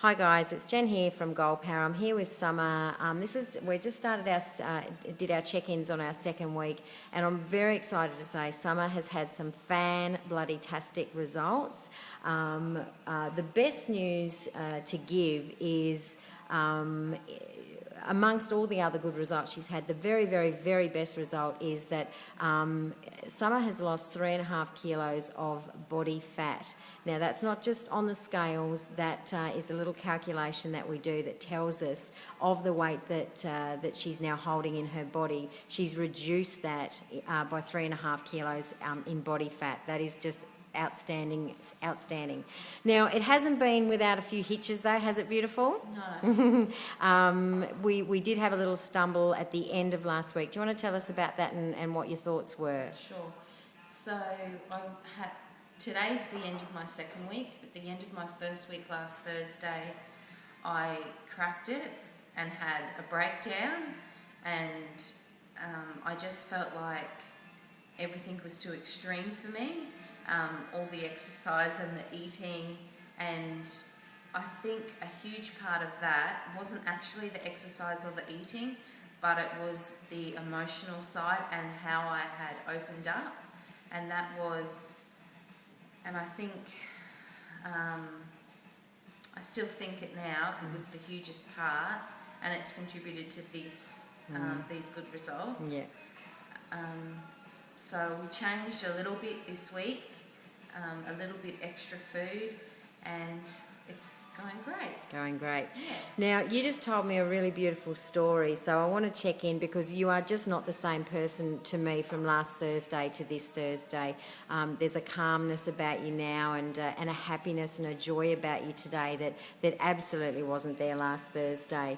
Hi guys, it's Jen here from Goal Power. I'm here with Summer. We just started did our check-ins on our second week, and I'm very excited to say Summer has had some fan-bloody-tastic results. The best news to give is amongst all the other good results she's had, the very, very, very best result is that Summer has lost 3.5 kilos of body fat. Now, that's not just on the scales. That is a little calculation that we do that tells us of the weight that she's now holding in her body. She's reduced that by 3.5 kilos in body fat. That is just outstanding. Now, it hasn't been without a few hitches though, has it, beautiful? No. We did have a little stumble at the end of last week. Do you want to tell us about that and what your thoughts were? Sure. So today's the end of my second week. At the end of my first week last Thursday, I cracked it and had a breakdown, and I just felt like everything was too extreme for me. All the exercise and the eating, and I think a huge part of that wasn't actually the exercise or the eating, but it was the emotional side and how I had opened up, and that was, and I think, I still think it now, it was the hugest part, and it's contributed to these good results. Yeah. So we changed a little bit this week, a little bit extra food, and it's going great. Going great. Yeah. Now, you just told me a really beautiful story, so I want to check in because you are just not the same person to me from last Thursday to this Thursday. There's a calmness about you now and a happiness and a joy about you today that absolutely wasn't there last Thursday.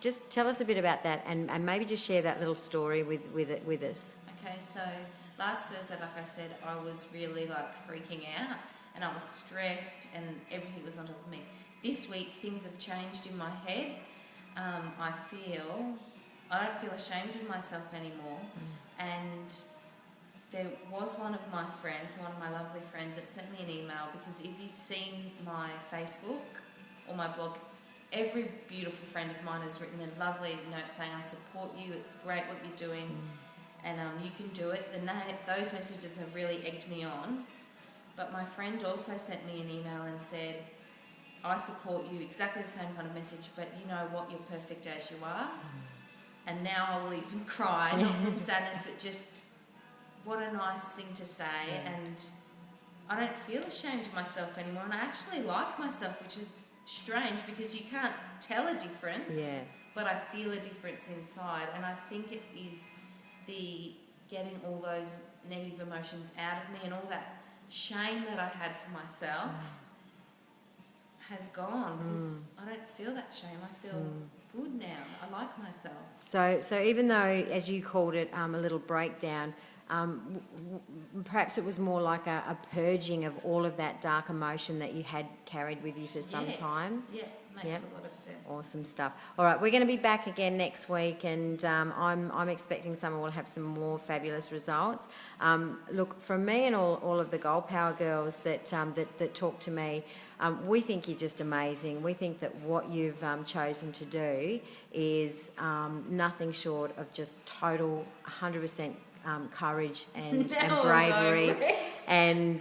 Just tell us a bit about that and maybe just share that little story with us. Okay, so last Thursday, like I said, I was really freaking out and I was stressed and everything was on top of me. This week, things have changed in my head. I don't feel ashamed of myself anymore. And there was one of my lovely friends that sent me an email, because if you've seen my Facebook or my blog, every beautiful friend of mine has written a lovely note saying, I support you, it's great what you're doing. And you can do it. Those messages have really egged me on. But my friend also sent me an email and said, I support you, exactly the same kind of message, but you know what, you're perfect as you are. And now I will even cry, not from sadness, but just what a nice thing to say. And I don't feel ashamed of myself anymore, and I actually like myself, which is strange because you can't tell a difference, but I feel a difference inside. And I think it is the getting all those negative emotions out of me, and all that shame that I had for myself has gone, because I don't feel that shame. I feel good now. I like myself. So even though, as you called it, a little breakdown, perhaps it was more like a purging of all of that dark emotion that you had carried with you for some time. Yeah, makes a lot of sense. Awesome stuff. All right, we're going to be back again next week, and I'm expecting Summer will have some more fabulous results. Look, from me and all of the Goal Power girls that talk to me, we think you're just amazing. We think that what you've chosen to do is nothing short of just total 100% courage and bravery, and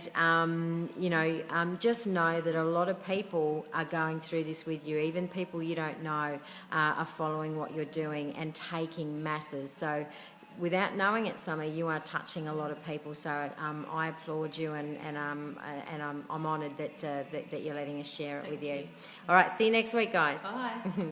just know that a lot of people are going through this with you. Even people you don't know are following what you're doing and taking masses. So without knowing it, Summer, you are touching a lot of people. So I applaud you, and I'm honoured that you're letting us share it with you. All right, see you next week, guys. Bye.